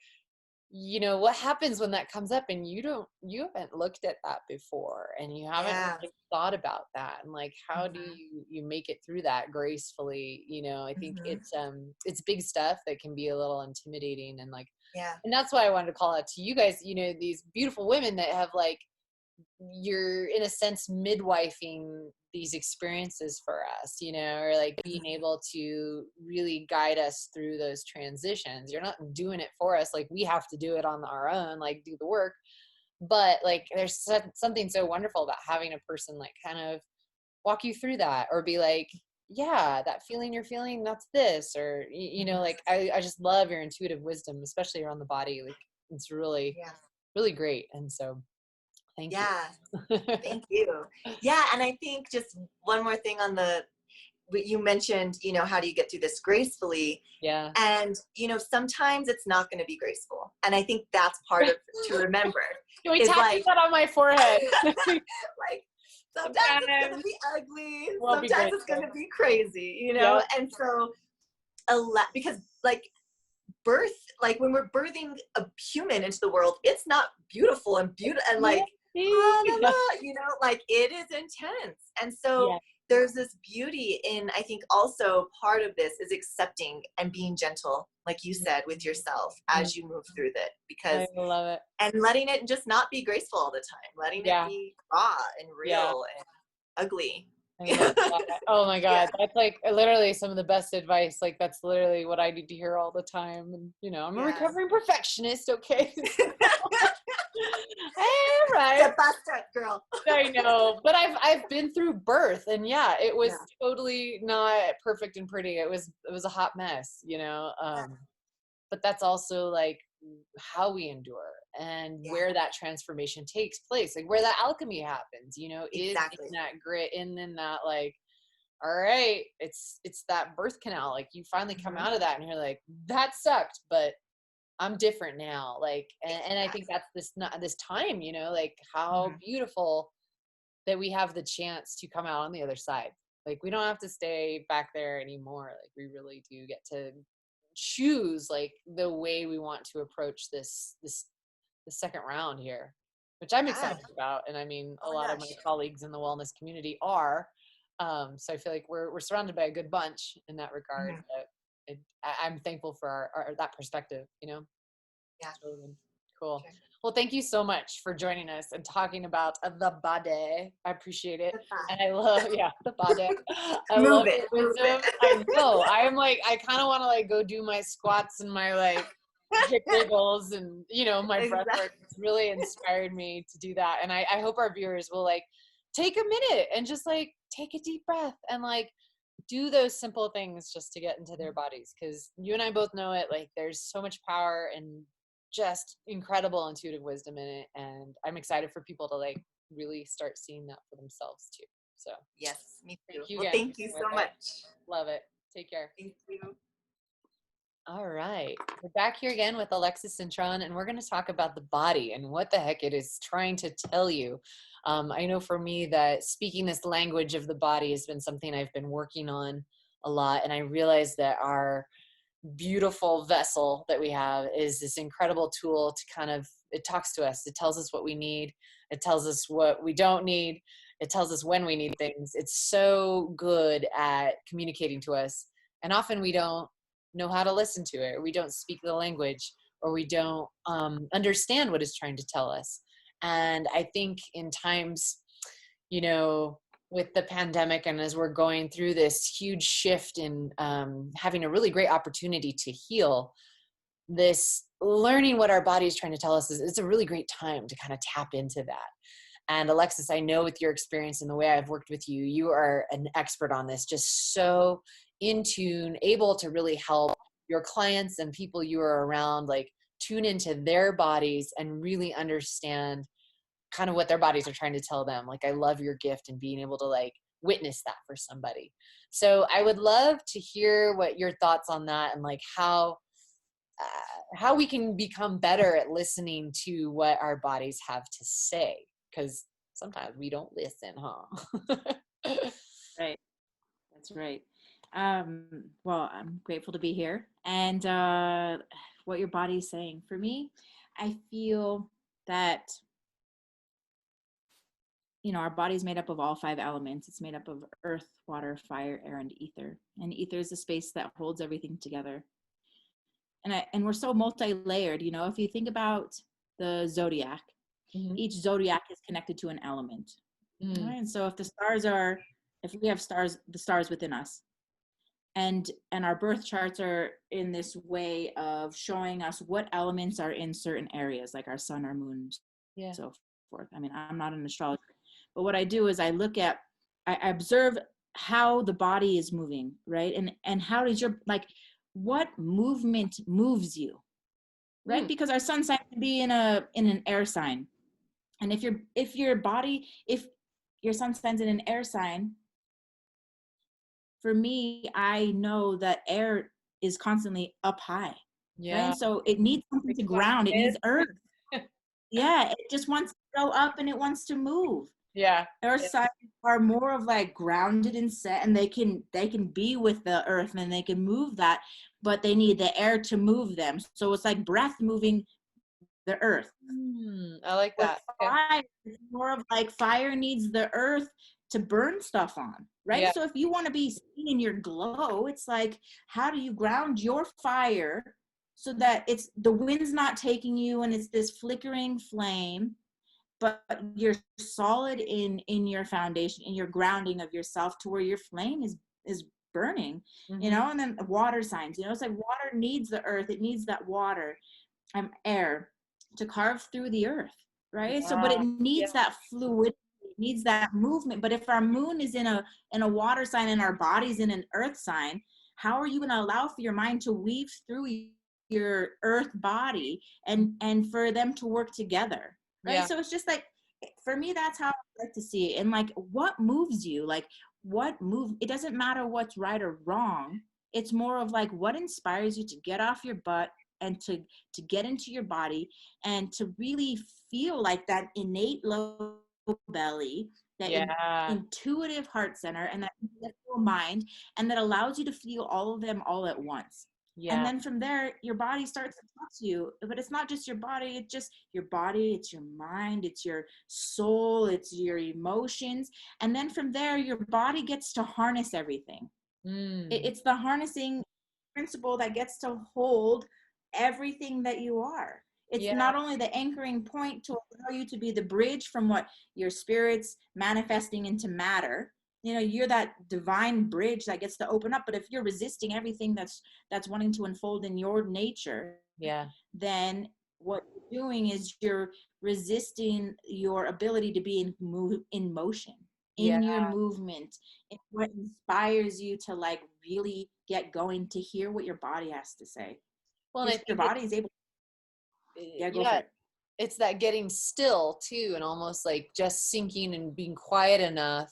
you know, what happens when that comes up and you haven't looked at that before and you haven't really thought about that, and like how do you make it through that gracefully? You know, I think it's big stuff that can be a little intimidating, and like and that's why I wanted to call out to you guys, you know, these beautiful women that have like, you're in a sense midwifing these experiences for us, you know, or like being able to really guide us through those transitions. You're not doing it for us. Like we have to do it on our own, like do the work. But like there's something so wonderful about having a person like kind of walk you through that, or be like, yeah, that feeling you're feeling, that's this, or, you know, like I just love your intuitive wisdom, especially around the body. Like it's really, really great. And so thank you. Thank you. Yeah. And I think just one more thing on you mentioned, you know, how do you get through this gracefully? Yeah. And, you know, sometimes it's not going to be graceful. And I think that's part of to remember. Can we tap that on my forehead? Like, sometimes it's going to be ugly. Sometimes it's going to be crazy, you know? And so, because like birth, like when we're birthing a human into the world, it's not beautiful and like, you know, like it is intense. And so there's this beauty in, I think also part of this is accepting and being gentle, like you said, with yourself as you move through it, because I love it. And letting it just not be graceful all the time, letting it be raw and real and ugly. I love that. Oh my God. That's like literally some of the best advice. Like that's literally what I need to hear all the time. And you know, I'm a recovering perfectionist. Okay. All right. Step by step, girl. I know, but I've been through birth, and yeah, it was totally not perfect and pretty. It was a hot mess, you know. But that's also like how we endure and where that transformation takes place, like where that alchemy happens, you know, is in that grit, and then that like, all right, it's that birth canal. Like you finally come out of that, and you're like, that sucked, but I'm different now. Like, and I think that's this time, you know, like how beautiful that we have the chance to come out on the other side. Like we don't have to stay back there anymore. Like we really do get to choose like the way we want to approach this the second round here, which I'm excited about. And I mean, a lot of my colleagues in the wellness community are. So I feel like we're surrounded by a good bunch in that regard. But I'm thankful for our that perspective, you know? Yeah. Totally. Cool. Sure. Well, thank you so much for joining us and talking about the body. I appreciate it. And I love, the body. I love it. I know. I'm like, I kind of want to like go do my squats and my like hip wiggles and, you know, my breath work. It's really inspired me to do that. And I hope our viewers will like take a minute and just like take a deep breath and like do those simple things just to get into their bodies. Because you and I both know it. Like there's so much power and just incredible intuitive wisdom in it, and I'm excited for people to like really start seeing that for themselves too. So yes, me too. Thank you so much. Love it. Take care. Thank you. All right, we're back here again with Alexis Cintron, and we're going to talk about the body and what the heck it is trying to tell you. I know for me that speaking this language of the body has been something I've been working on a lot, and I realized that our beautiful vessel that we have is this incredible tool to kind of, it talks to us. It tells us what we need. It tells us what we don't need. It tells us when we need things. It's so good at communicating to us. And often we don't know how to listen to it, or we don't speak the language, or we don't understand what it's trying to tell us. And I think in times, you know, with the pandemic and as we're going through this huge shift in having a really great opportunity to heal, this learning what our body is trying to tell us it's a really great time to kind of tap into that. And Alexis, I know with your experience and the way I've worked with you, you are an expert on this, just so in tune, able to really help your clients and people you are around, like tune into their bodies and really understand kind of what their bodies are trying to tell them. Like I love your gift and being able to like witness that for somebody. So I would love to hear what your thoughts on that and like how we can become better at listening to what our bodies have to say, because sometimes we don't listen, huh? Right. That's right. Well, I'm grateful to be here and what your body is saying. For me, I feel that you know, our body is made up of all 5 elements. It's made up of earth, water, fire, air, and ether. And ether is the space that holds everything together. And we're so multi-layered, you know, if you think about the zodiac, each zodiac is connected to an element. Right? And so if we have stars, the stars within us, and our birth charts are in this way of showing us what elements are in certain areas, like our sun, our moon, so forth. I mean, I'm not an astrologer. But what I do is I observe how the body is moving, right? And how does what movement moves you, right? Because our sun sign can be in an air sign. And if your sun sign's in an air sign, for me, I know that air is constantly up high. Yeah. Right? So it needs something to ground. It needs earth. Yeah. It just wants to go up and it wants to move. Yeah. Earth signs are more of like grounded and set, and they can be with the earth and they can move that, but they need the air to move them. So it's like breath moving the earth. I like that. Fire is more of like fire needs the earth to burn stuff on, right? Yeah. So if you want to be seen in your glow, it's like, how do you ground your fire so that the wind's not taking you and it's this flickering flame, but you're solid in your foundation, in your grounding of yourself, to where your flame is burning, you know. And then water signs, you know, it's like water needs the earth, it needs that water, air to carve through the earth, right? So but it needs that fluidity, it needs that movement. But if our moon is in a water sign and our body's in an earth sign, how are you going to allow for your mind to weave through your earth body and for them to work together, right? So it's just like, for me, that's how I like to see it. And like, what moves you? Like, it doesn't matter what's right or wrong. It's more of like, what inspires you to get off your butt and to get into your body and to really feel like that innate low belly, that intuitive heart center, and that mind, and that allows you to feel all of them all at once. And then from there, your body starts to talk to you. But it's not just your body, it's just your body, it's your mind, it's your soul, it's your emotions. And then from there, your body gets to harness everything. It's the harnessing principle that gets to hold everything that you are. It's not only the anchoring point to allow you to be the bridge from what your spirit's manifesting into matter. You know, you're that divine bridge that gets to open up. But if you're resisting everything that's wanting to unfold in your nature, then what you're doing is you're resisting your ability to be in motion, in your movement, in what inspires you to like really get going, to hear what your body has to say. Well, and I think your body is able to, go for it. It's that getting still too, and almost like just sinking and being quiet enough.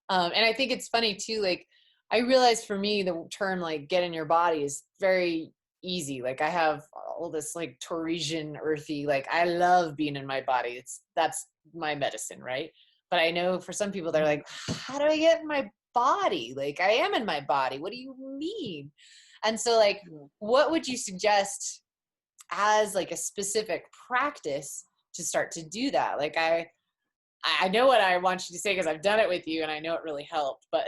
And I think it's funny too, like I realized for me, the term like get in your body is very easy. Like I have all this like Taurasian earthy, like I love being in my body. That's my medicine, right? But I know for some people they're like, how do I get in my body? Like I am in my body. What do you mean? And so like, what would you suggest as like a specific practice to start to do that? Like I know what I want you to say because I've done it with you and I know it really helped, but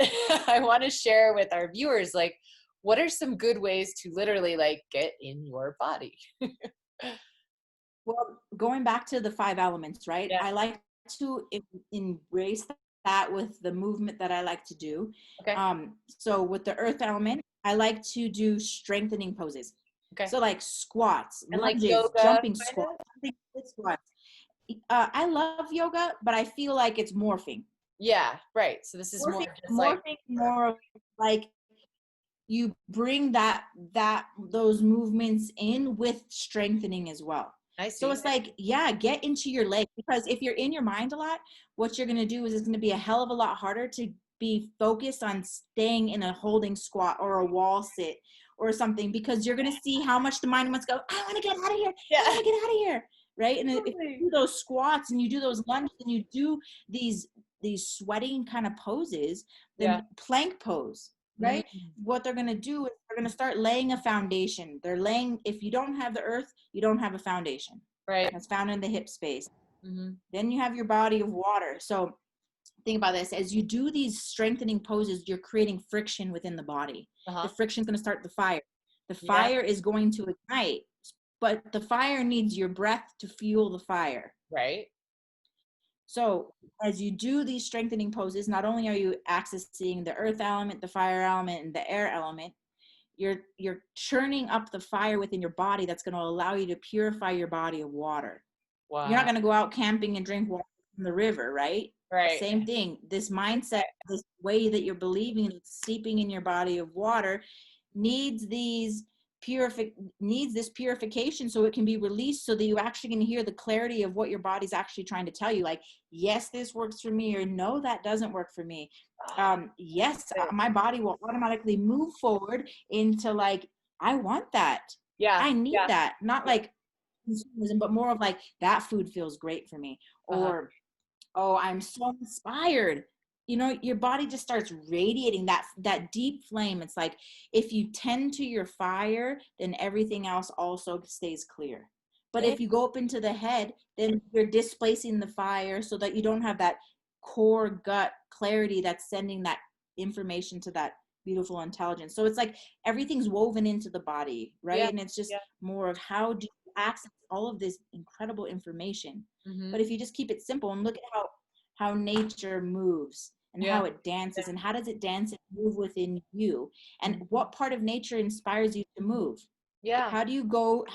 I want to share with our viewers, like, what are some good ways to literally like get in your body? Well, going back to the 5 elements, right? I like to embrace that with the movement that I like to do. So with the earth element, I like to do strengthening poses. So like squats, and lunges, like yoga, jumping squats. I love yoga, but I feel like it's morphing. Yeah, right. So this is morphing, more of like you bring those movements in with strengthening as well. I see. So it's like, get into your leg, because if you're in your mind a lot, what you're going to do is it's going to be a hell of a lot harder to be focused on staying in a holding squat or a wall sit or something, because you're going to see how much the mind wants to go, I want to get out of here. I want to get out of here. Right. And if you do those squats and you do those lunges and you do these sweating kind of poses, then plank pose, right? What they're going to do is they're going to start laying a foundation. If you don't have the earth, you don't have a foundation. Right. That's found in the hip space. Then you have your body of water. So think about this. As you do these strengthening poses, you're creating friction within the body. The friction is going to start the fire. The fire is going to ignite, but the fire needs your breath to fuel the fire. Right. So as you do these strengthening poses, not only are you accessing the earth element, the fire element, and the air element, you're churning up the fire within your body that's going to allow you to purify your body of water. Wow. You're not going to go out camping and drink water from the river, right? Right. Same thing. This mindset, this way that you're believing and seeping in your body of water needs this purification so it can be released, so that you actually can hear the clarity of what your body's actually trying to tell you. Like, yes, this works for me, or no, that doesn't work for me. Yes, my body will automatically move forward into like, I want that. I need that. Not like consumerism, but more of like, that food feels great for me. Or, oh, I'm so inspired. You know, your body just starts radiating that deep flame. It's like, if you tend to your fire, then everything else also stays clear. But if you go up into the head, then you're displacing the fire so that you don't have that core gut clarity that's sending that information to that beautiful intelligence. So it's like everything's woven into the body, right? And it's just more of, how do you access all of this incredible information. Mm-hmm. But if you just keep it simple and look at how nature moves and how it dances, and how does it dance and move within you, and what part of nature inspires you to move? Yeah. How do you look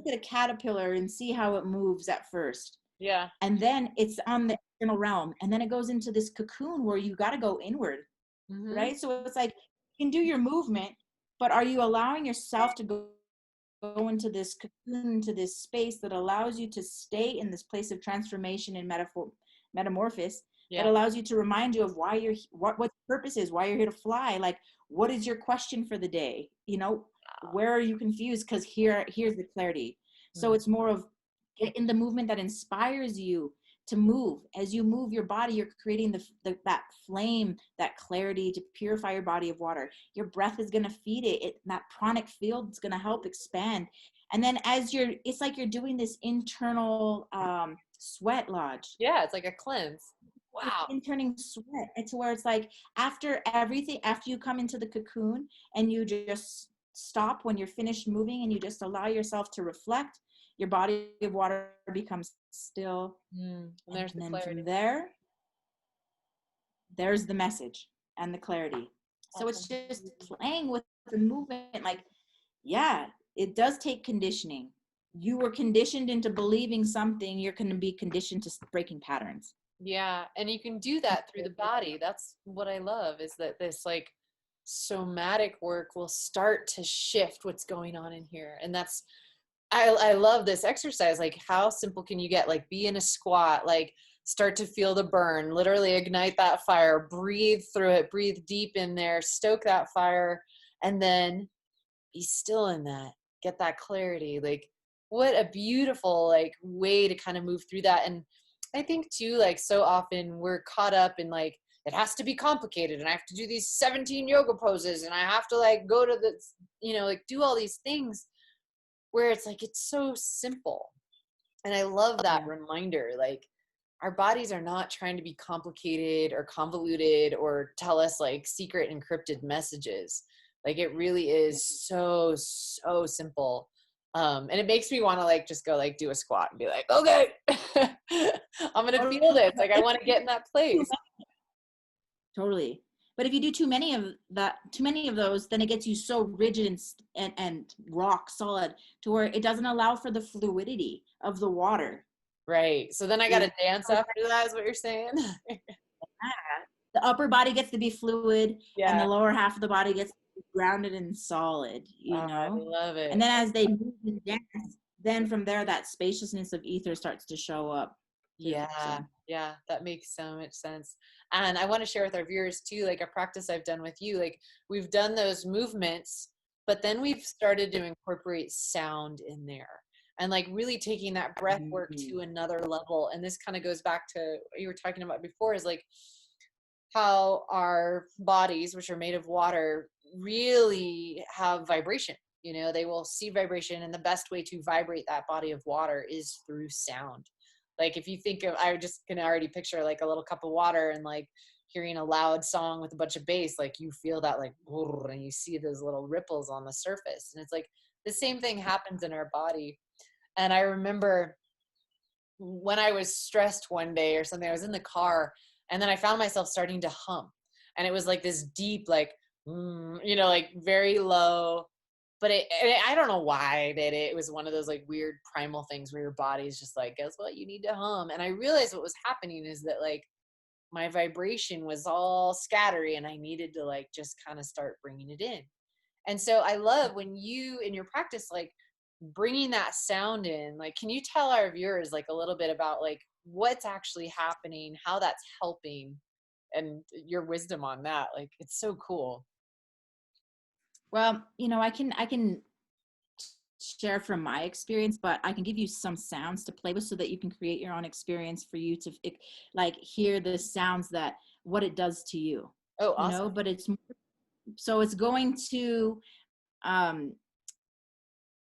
at a caterpillar and see how it moves at first? Yeah. And then it's on the external realm, and then it goes into this cocoon where you got to go inward, right? So it's like, you can do your movement, but are you allowing yourself to go into this cocoon, into this space that allows you to stay in this place of transformation and metamorphosis, that allows you to remind you of why you're, what the purpose is, why you're here to fly. Like, what is your question for the day? You know, where are you confused? Because here's the clarity. So it's more of, get in the movement that inspires you to move. As you move your body, you're creating that flame, that clarity to purify your body of water. Your breath is going to feed it. That pranic field is going to help expand. And then it's like you're doing this internal sweat lodge. Yeah, it's like a cleanse. Wow. Interning sweat. It's where it's like, after you come into the cocoon and you just stop when you're finished moving and you just allow yourself to reflect, your body of water becomes still. And then from there's the message and the clarity. So it's just playing with the movement. Like, yeah, it does take conditioning. You were conditioned into believing something, you're going to be conditioned to breaking patterns. Yeah, and you can do that through the body. That's what I love, is that this like somatic work will start to shift what's going on in here. And that's, I love this exercise. Like, how simple can you get? Like, be in a squat, like start to feel the burn, literally ignite that fire, breathe through it, breathe deep in there, stoke that fire, and then be still in that, get that clarity. Like, what a beautiful like way to kind of move through that. And I think too, like, so often we're caught up in like, it has to be complicated and I have to do these 17 yoga poses and I have to like go to the, you know, like do all these things, where it's like, it's so simple. And I love that reminder. Like, our bodies are not trying to be complicated or convoluted or tell us like secret encrypted messages. Like, it really is so simple. And it makes me want to like just go like do a squat and be like, okay, I'm gonna feel this. Like, I want to get in that place. Totally. But if you do too many of those, then it gets you so rigid and rock solid to where it doesn't allow for the fluidity of the water. Right. So then I got to dance after that, is what you're saying? The upper body gets to be fluid, and the lower half of the body gets to be grounded and solid, you know? I love it. And then as they move and dance, then from there, that spaciousness of ether starts to show up. Yeah, that makes so much sense. And I want to share with our viewers too, like a practice I've done with you. Like, we've done those movements, but then we've started to incorporate sound in there and like really taking that breath work to another level. And this kind of goes back to what you were talking about before, is like how our bodies, which are made of water, really have vibration. You know, they will see vibration, and the best way to vibrate that body of water is through sound. Like, if you think of, I just can already picture like a little cup of water and like hearing a loud song with a bunch of bass, like you feel that like, and you see those little ripples on the surface. And it's like the same thing happens in our body. And I remember when I was stressed one day or something, I was in the car and then I found myself starting to hum. And it was like this deep, like, you know, like very low. But I don't know why I did it. It was one of those like weird primal things where your body's just like, guess what? You need to hum. And I realized what was happening is that like my vibration was all scattery and I needed to like just kind of start bringing it in. And so I love when you, in your practice, like bringing that sound in. Like, can you tell our viewers like a little bit about like what's actually happening, how that's helping, and your wisdom on that? Like, it's so cool. Well, you know, I can share from my experience, but I can give you some sounds to play with so that you can create your own experience for you to like hear the sounds, that what it does to you. Oh, awesome. You know, but it's going to,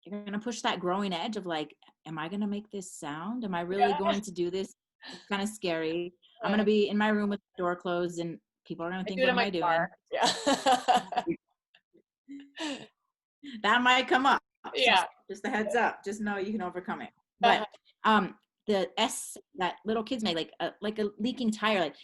you're going to push that growing edge of like, am I going to make this sound? Am I really going to do this? It's kind of scary. I'm going to be in my room with the door closed and people are going to think, what am I doing? Yeah. That might come up. Yeah. Just a heads up. Just know you can overcome it. But the S that little kids make, like a leaking tire, like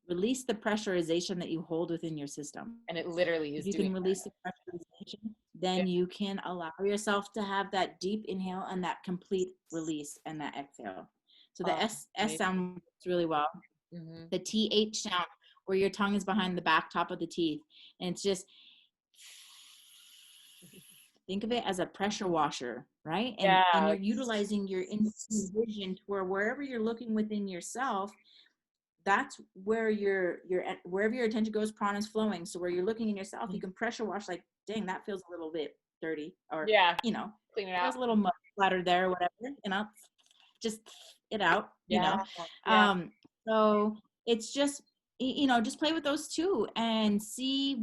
release the pressurization that you hold within your system. And it literally is. If you can release the pressurization, then you can allow yourself to have that deep inhale and that complete release and that exhale. So the S sound works really well. Mm-hmm. The TH sound, where your tongue is behind the back top of the teeth, and it's just, think of it as a pressure washer, right? And you're utilizing your vision to wherever you're looking within yourself, that's where wherever your attention goes, prana is flowing. So where you're looking in yourself, you can pressure wash, like, dang, that feels a little bit dirty, or clean it out. There's a little mud splattered there or whatever, just it out, So it's just, just play with those two and see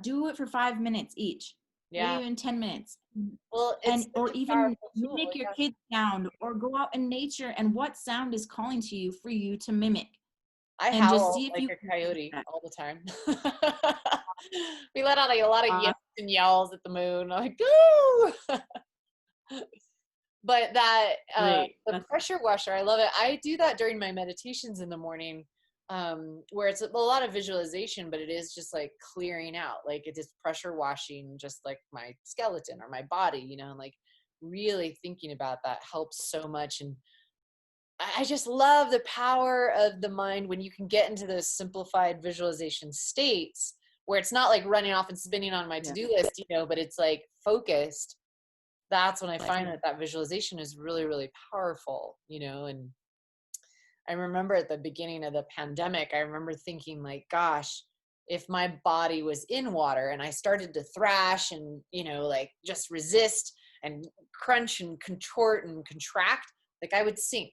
do it for 5 minutes each. Maybe even 10 minutes. Well, or even mimic your kid's sound, or go out in nature and what sound is calling to you for you to mimic. I howl like a coyote all the time. We let out a lot of yips and yells at the moon. I'm like, ooh! But the pressure washer, I love it. I do that during my meditations in the morning, where it's a lot of visualization, but it is just like clearing out, like it is pressure washing, just like my skeleton or my body, and like really thinking about that helps so much. And I just love the power of the mind when you can get into those simplified visualization states where it's not like running off and spinning on my to-do list, but it's like focused. That's when I find that visualization is really, really powerful, and I remember at the beginning of the pandemic, I remember thinking like, gosh, if my body was in water and I started to thrash and, like just resist and crunch and contort and contract, like I would sink.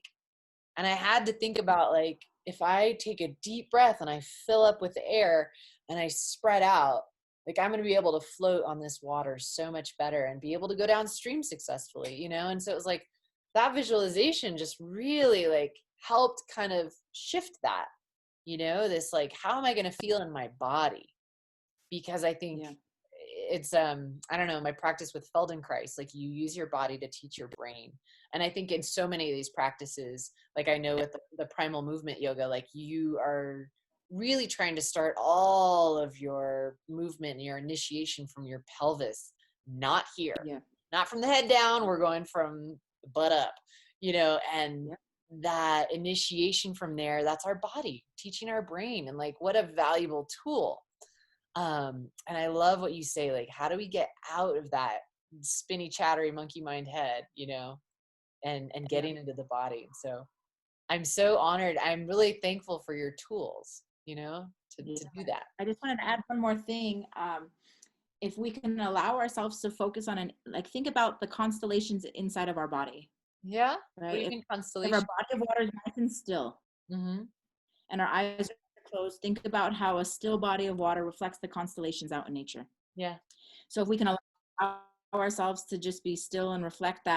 And I had to think about, like, if I take a deep breath and I fill up with air and I spread out, like I'm going to be able to float on this water so much better and be able to go downstream successfully, And so it was like that visualization just really like helped kind of shift that, this like, how am I going to feel in my body? Because I think it's, I don't know, my practice with Feldenkrais, like you use your body to teach your brain. And I think in so many of these practices, like I know with the primal movement yoga, like you are really trying to start all of your movement and your initiation from your pelvis, not here, not from the head down. We're going from the butt up, and that initiation from there, that's our body teaching our brain. And like, what a valuable tool. And I love what you say, like, how do we get out of that spinny, chattery monkey mind head, and getting into the body. So I'm so honored. I'm really thankful for your tools, to do that. I just wanted to add one more thing. If we can allow ourselves to focus on think about the constellations inside of our body. Yeah. Right. What do you mean constellation? If our body of water is nice and still, and our eyes are closed, think about how a still body of water reflects the constellations out in nature. Yeah. So if we can allow ourselves to just be still and reflect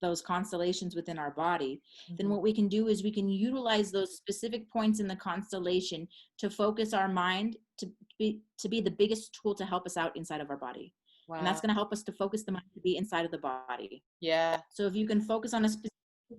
those constellations within our body, then what we can do is we can utilize those specific points in the constellation to focus our mind to be the biggest tool to help us out inside of our body. Wow. And that's going to help us to focus the mind to be inside of the body. Yeah. So if you can focus on a specific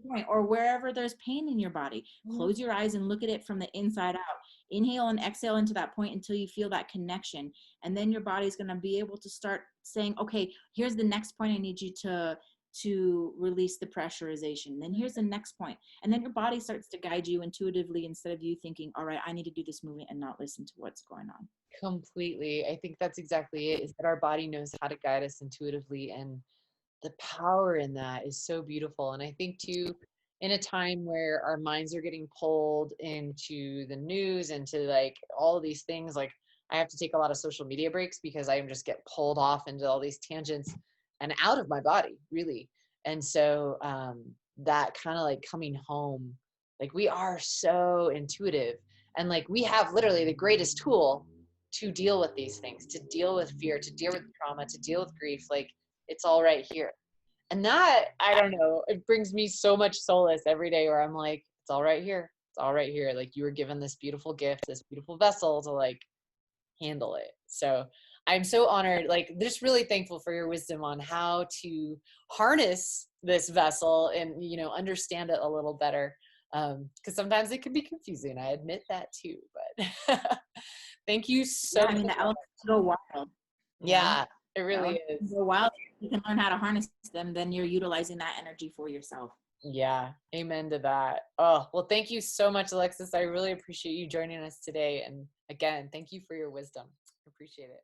point, or wherever there's pain in your body, close your eyes and look at it from the inside out. Inhale and exhale into that point until you feel that connection. And then your body's going to be able to start saying, okay, here's the next point I need you to release the pressurization. Then here's the next point. And then your body starts to guide you intuitively instead of you thinking, all right, I need to do this movement and not listen to what's going on. Completely. I think that's exactly it, is that our body knows how to guide us intuitively, and the power in that is so beautiful. And I think too, in a time where our minds are getting pulled into the news and to like all of these things, like I have to take a lot of social media breaks because I just get pulled off into all these tangents and out of my body, really. And so that kind of like coming home, like we are so intuitive, and like we have literally the greatest tool to deal with these things, to deal with fear, to deal with trauma, to deal with grief. Like it's all right here. And that, I don't know, it brings me so much solace every day where I'm like, it's all right here. It's all right here. Like, you were given this beautiful gift, this beautiful vessel to like handle it. So I'm so honored, like just really thankful for your wisdom on how to harness this vessel and, you know, understand it a little better. Because sometimes it can be confusing. I admit that too, but thank you so much. I mean, the elements go wild. Yeah, it really is. Go wild. You can learn how to harness them, then you're utilizing that energy for yourself. Yeah, amen to that. Oh, well, thank you so much, Alexis. I really appreciate you joining us today. And again, thank you for your wisdom. Appreciate it.